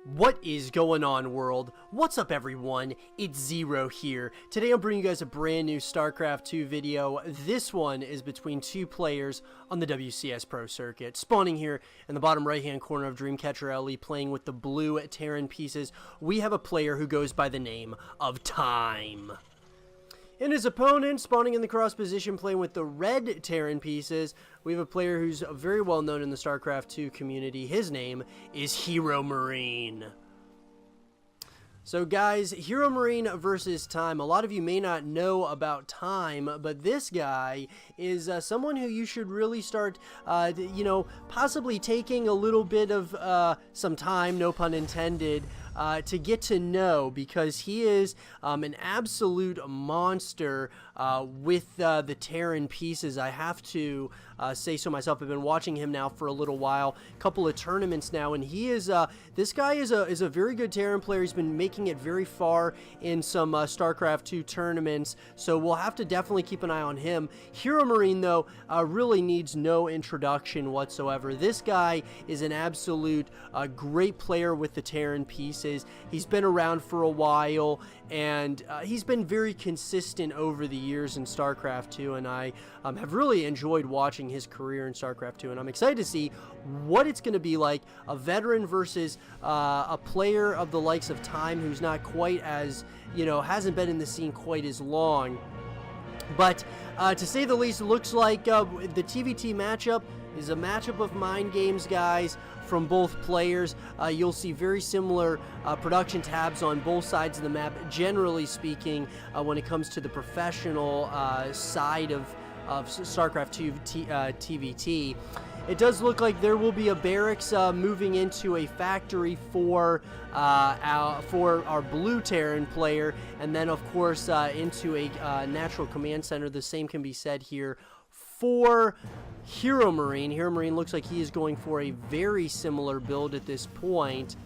What is going on, world? What's up, everyone? It's Zero here. Today I'm bringing you guys a brand new Starcraft 2 video. This one is between two players on the WCS Pro Circuit. Spawning here in the bottom right hand corner of Dreamcatcher LE, playing with the blue Terran pieces, we have a player who goes by the name of Time. And his opponent, spawning in the cross position, playing with the red Terran pieces, we have a player who's very well known in the StarCraft 2 community. His name is HeroMarine. So guys, HeroMarine versus Time. A lot of you may not know about Time, but this guy is someone who you should really start, possibly taking a little bit of some time, no pun intended, to get to know, because he is an absolute monster with the Terran pieces. I have to say so myself. I've been watching him now for a little while, a couple of tournaments now, and he is this guy is a very good Terran player. He's been making it very far in some StarCraft 2 tournaments, so we'll have to definitely keep an eye on him. HeroMarine, though, really needs no introduction whatsoever. This guy is an absolute great player with the Terran pieces. He's been around for a while, and he's been very consistent over the years in StarCraft 2, and I have really enjoyed watching his career in StarCraft 2, and I'm excited to see what it's going to be like, a veteran versus a player of the likes of Time, who's not quite as, hasn't been in the scene quite as long. But to say the least, it looks like the TVT matchup is a matchup of mind games, guys, from both players. You'll see very similar production tabs on both sides of the map, generally speaking, when it comes to the professional side of StarCraft 2 TVT. It does look like there will be a barracks moving into a factory for our blue Terran player, and then of course into a natural command center. The same can be said here for HeroMarine. HeroMarine looks like he is going for a very similar build at this point.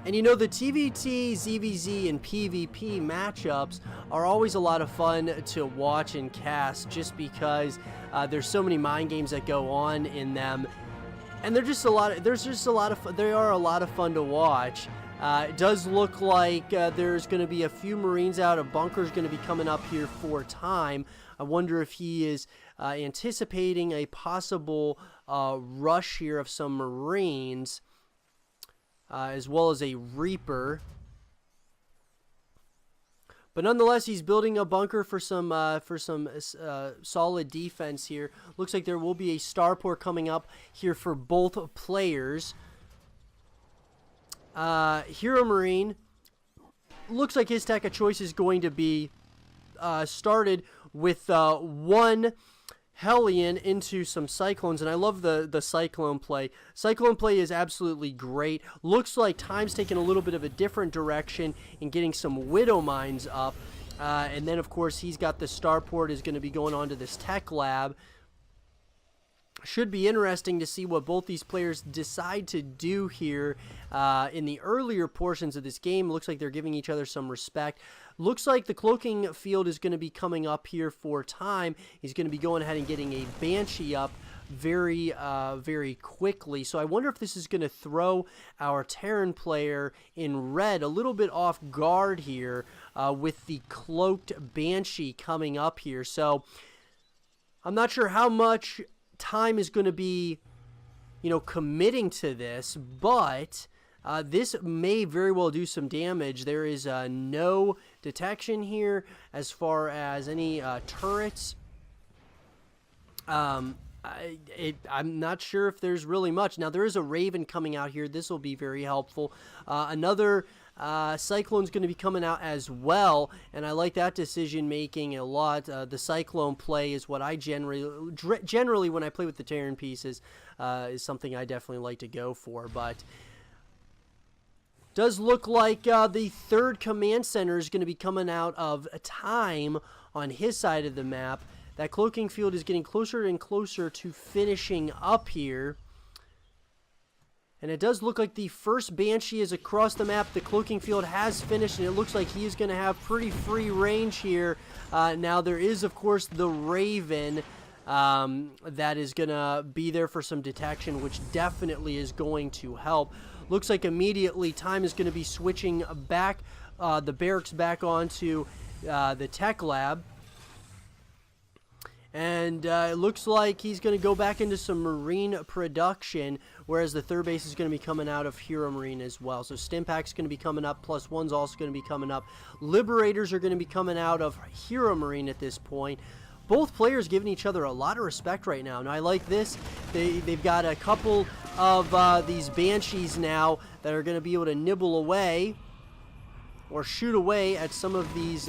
And the TVT, ZVZ, and PvP matchups are always a lot of fun to watch and cast, just because there's so many mind games that go on in them, and they are a lot of fun to watch. It does look like there's going to be a few Marines out. A bunker's going to be coming up here for Time. I wonder if he is anticipating a possible rush here of some Marines, as well as a Reaper. But nonetheless, he's building a bunker for some solid defense here. Looks like there will be a starport coming up here for both players. HeroMarine looks like his tech of choice is going to be started with one Hellion into some Cyclones, and I love the Cyclone play. Cyclone play is absolutely great. Looks like Time's taking a little bit of a different direction in getting some Widow Mines up, and then of course he's got the starport is going to be going on to this tech lab. Should be interesting to see what both these players decide to do here in the earlier portions of this game. Looks like they're giving each other some respect. Looks like the cloaking field is going to be coming up here for Time. He's going to be going ahead and getting a Banshee up very quickly. So I wonder if this is going to throw our Terran player in red a little bit off guard here with the cloaked Banshee coming up here. So I'm not sure how much Time is going to be, committing to this, but this may very well do some damage. There is no detection here as far as any turrets. I'm not sure if there's really much. Now, there is a Raven coming out here. This will be very helpful. Another Cyclone's going to be coming out as well, and I like that decision making a lot. The Cyclone play is what I generally when I play with the Terran pieces is something I definitely like to go for. But does look like the third command center is going to be coming out of Time on his side of the map. That cloaking field is getting closer and closer to finishing up here. And it does look like the first Banshee is across the map. The cloaking field has finished, and it looks like he is going to have pretty free range here. Now, there is, of course, the Raven that is going to be there for some detection, which definitely is going to help. Looks like immediately Time is going to be switching back the barracks back onto the tech lab. And it looks like he's going to go back into some marine production, whereas the third base is going to be coming out of HeroMarine as well. So Stimpak's going to be coming up, +1's also going to be coming up. Liberators are going to be coming out of HeroMarine at this point. Both players giving each other a lot of respect right now. And I like this. They've got a couple of these Banshees now that are going to be able to nibble away or shoot away at some of these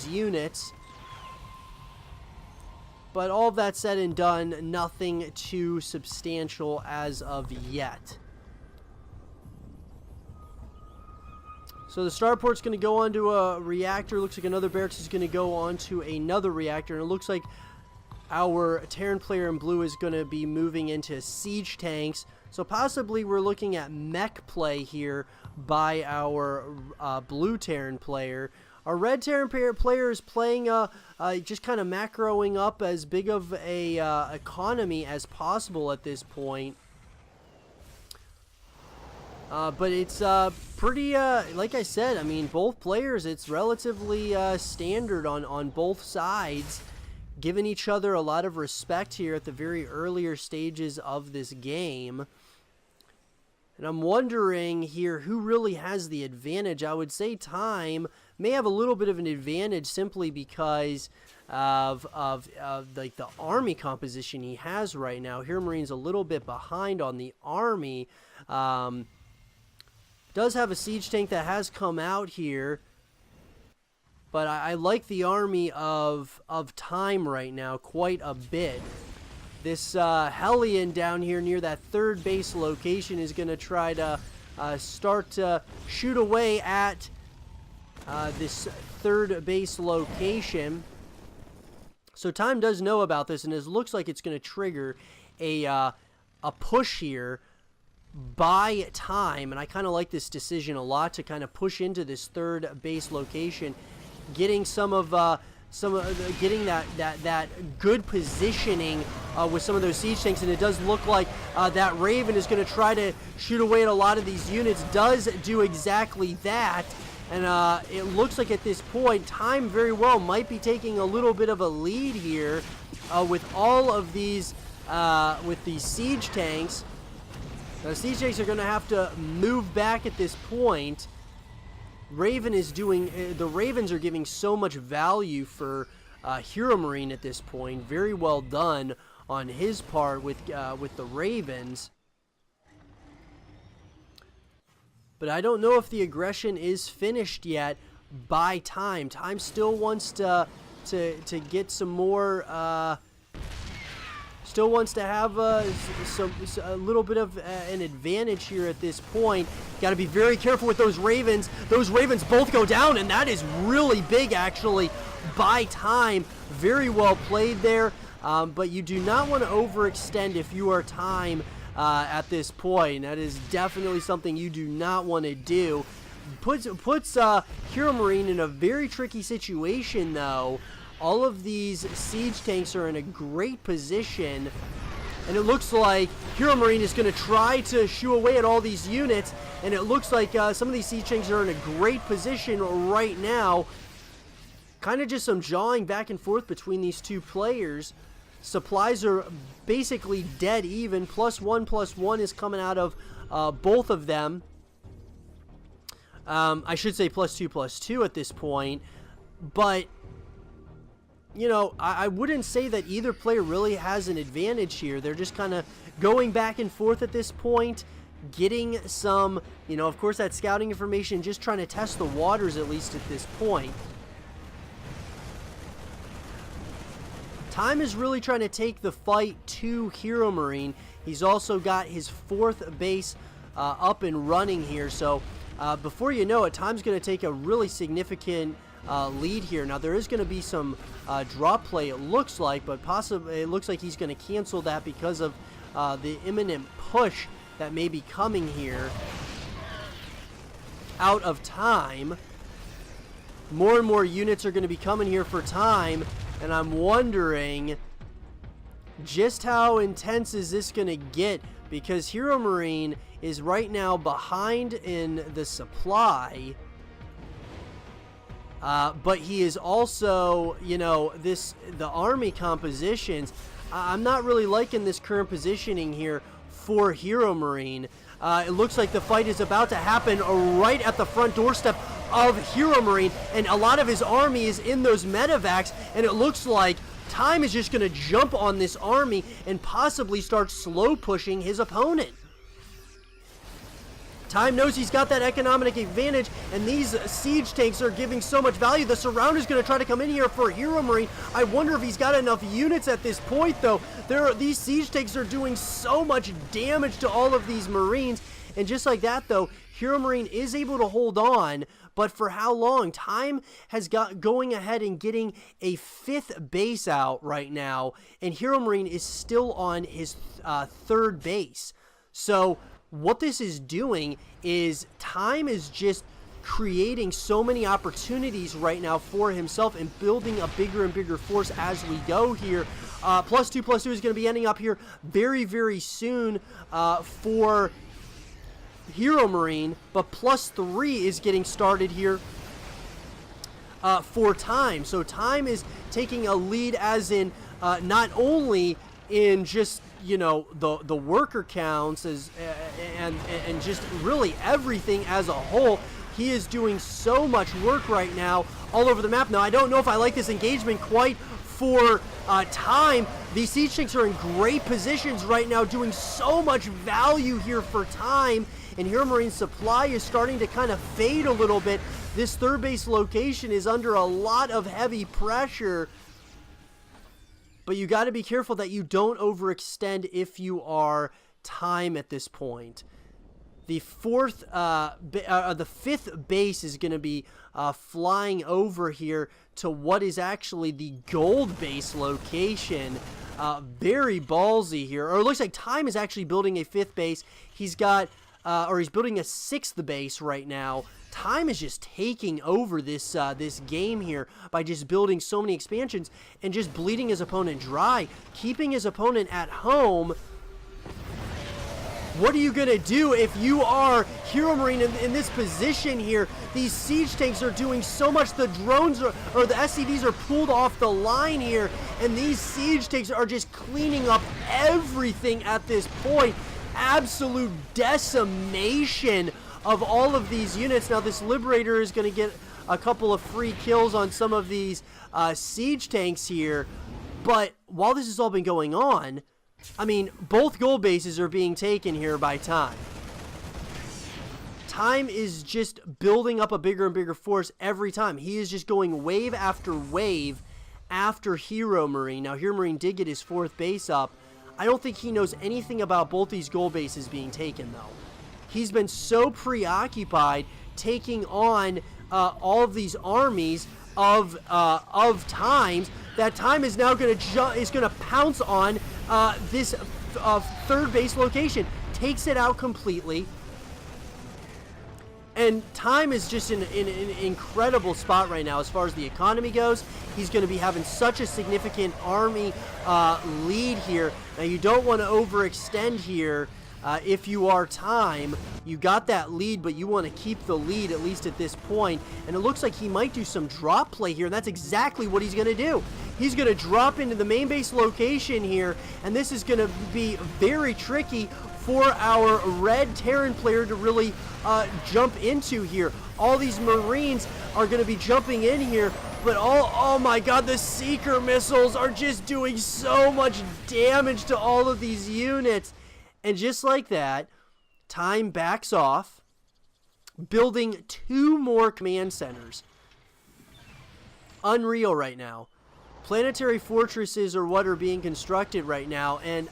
units. But all of that said and done, nothing too substantial as of yet. So the starport's going to go onto a reactor. Looks like another barracks is going to go onto another reactor. And it looks like our Terran player in blue is going to be moving into siege tanks. So possibly we're looking at mech play here by our blue Terran player. Our red Terran player is playing just kind of macroing up as big of a economy as possible at this point. But it's pretty, like I said, I mean, both players, it's relatively standard on both sides, giving each other a lot of respect here at the very earlier stages of this game. And I'm wondering here who really has the advantage. I would say Time may have a little bit of an advantage simply because of like the army composition he has right now. HeroMarine's a little bit behind on the army. Does have a siege tank that has come out here, but I like the army of Time right now quite a bit. This Hellion down here near that third base location is going to try to start to shoot away at this third base location. So Time does know about this, and it looks like it's going to trigger a push here by Time. And I kind of like this decision a lot, to kind of push into this third base location, getting getting that good positioning with some of those siege tanks. And it does look like that Raven is going to try to shoot away at a lot of these units. Does do exactly that. And it looks like at this point, Time very well might be taking a little bit of a lead here with all of these, with these siege tanks. Now, siege tanks are going to have to move back at this point. Raven is doing, the Ravens are giving so much value for HeroMarine at this point. Very well done on his part with the Ravens. But I don't know if the aggression is finished yet by Time. Time still wants to get some more. Still wants to have a little bit of an advantage here at this point. Got to be very careful with those Ravens. Those Ravens both go down, and that is really big, actually, by Time. Very well played there, but you do not want to overextend if you are Time at this point. That is definitely something you do not want to do. Puts HeroMarine in a very tricky situation, though. All of these siege tanks are in a great position, and it looks like HeroMarine is going to try to shoo away at all these units, and it looks like some of these siege tanks are in a great position right now. Kind of just some jawing back and forth between these two players. Supplies are basically dead even. +1/+1 is coming out of both of them. I should say +2/+2 at this point, but you know, I wouldn't say that either player really has an advantage here. They're just kind of going back and forth at this point, getting some, you know, of course, that scouting information, just trying to test the waters at least at this point. Time is really trying to take the fight to HeroMarine. He's also got his fourth base up and running here, so before you know it, Time's going to take a really significant lead here. Now there is going to be some drop play, it looks like, but possibly it looks like he's going to cancel that because of the imminent push that may be coming here out of Time. More and more units are going to be coming here for Time, and I'm wondering just how intense is this going to get? Because HeroMarine is right now behind in the supply. But he is also, you know, the army compositions. I'm not really liking this current positioning here for HeroMarine. It looks like the fight is about to happen right at the front doorstep of HeroMarine, and a lot of his army is in those medevacs, and it looks like Time is just going to jump on this army and possibly start slow pushing his opponent. Time knows he's got that economic advantage, and these siege tanks are giving so much value. The Surrounder's going to try to come in here for HeroMarine. I wonder if he's got enough units at this point, though. These siege tanks are doing so much damage to all of these Marines, and just like that, though, HeroMarine is able to hold on, but for how long? Time has got going ahead and getting a 5th base out right now, and HeroMarine is still on his 3rd base. So what this is doing is Time is just creating so many opportunities right now for himself and building a bigger and bigger force as we go here. +2/+2 is going to be ending up here very, very soon for HeroMarine, but +3 is getting started here for Time. So Time is taking a lead, as in not only in just, you know, the worker counts and just really everything as a whole. He is doing so much work right now all over the map. Now, I don't know if I like this engagement quite for Time. These siege tanks are in great positions right now, doing so much value here for Time, and HeroMarine's supply is starting to kind of fade a little bit. This 3rd base location is under a lot of heavy pressure, but you got to be careful that you don't overextend if you are Time at this point. The 5th base is going to be flying over here to what is actually the gold base location. Very ballsy here. Or it looks like Time is actually building a 5th base. He's got, or he's building a 6th base right now. Time is just taking over this game here by just building so many expansions and just bleeding his opponent dry, keeping his opponent at home. What are you going to do if you are HeroMarine in this position here? These siege tanks are doing so much. The drones or the SCVs are pulled off the line here, and these siege tanks are just cleaning up everything at this point. Absolute decimation of all of these units. Now, this Liberator is going to get a couple of free kills on some of these siege tanks here, but while this has all been going on, I mean, both gold bases are being taken here by Time. Time is just building up a bigger and bigger force every time. He is just going wave after wave after HeroMarine. Now, HeroMarine did get his 4th base up. I don't think he knows anything about both these gold bases being taken, though. He's been so preoccupied taking on all of these armies of Times that Time is now going to pounce on this 3rd base location, takes it out completely, and Time is just in an incredible spot right now as far as the economy goes. He's going to be having such a significant army lead here. Now, you don't want to overextend here. If you are Time, you got that lead, but you want to keep the lead at least at this point. And it looks like he might do some drop play here, and that's exactly what he's going to do. He's going to drop into the main base location here, and this is going to be very tricky for our red Terran player to really jump into here. All these Marines are going to be jumping in here, but oh my god, the Seeker missiles are just doing so much damage to all of these units. And just like that, Time backs off, building 2 more command centers. Unreal right now. Planetary fortresses are what are being constructed right now, and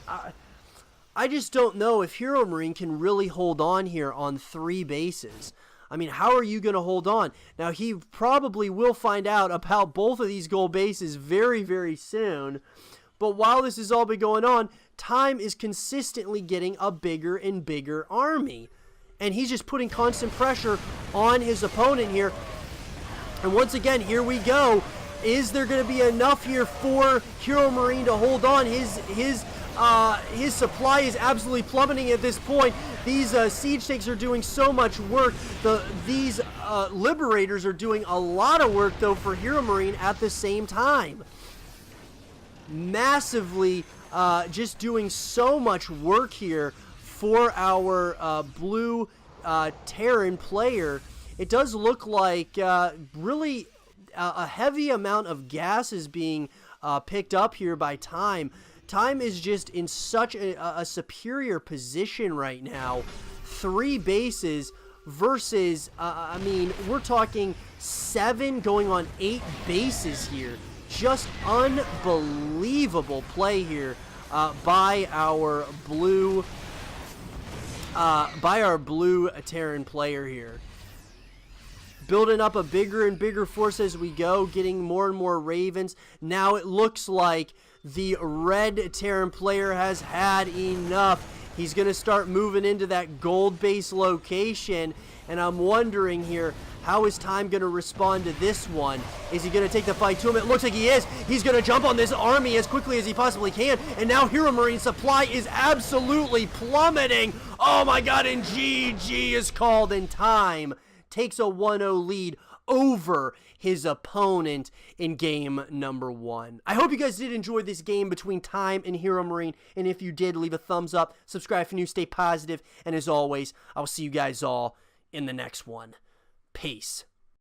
I just don't know if HeroMarine can really hold on here on 3 bases. I mean, how are you going to hold on? Now, he probably will find out about both of these gold bases very, very soon. But while this has all been going on, Time is consistently getting a bigger and bigger army. And he's just putting constant pressure on his opponent here. And once again, here we go. Is there going to be enough here for HeroMarine to hold on? His supply is absolutely plummeting at this point. These siege tanks are doing so much work. These liberators are doing a lot of work, though, for HeroMarine at the same time. Massively just doing so much work here for our blue Terran player. It does look like really a heavy amount of gas is being picked up here by Time. Time is just in such a superior position right now. 3 bases versus, I mean, we're talking 7 going on 8 bases here. Just unbelievable play here by our blue Terran player here. Building up a bigger and bigger force as we go, getting more and more Ravens. Now it looks like the red Terran player has had enough. He's going to start moving into that gold base location, and I'm wondering here, how is Time going to respond to this one? Is he going to take the fight to him? It looks like he is. He's going to jump on this army as quickly as he possibly can, and now HeroMarine supply is absolutely plummeting. Oh my god, and GG is called, and Time takes a 1-0 lead over his opponent in game number 1. I hope you guys did enjoy this game between Time and HeroMarine, and if you did, leave a thumbs up, subscribe if you're new, stay positive, and as always, I will see you guys all in the next one. Peace.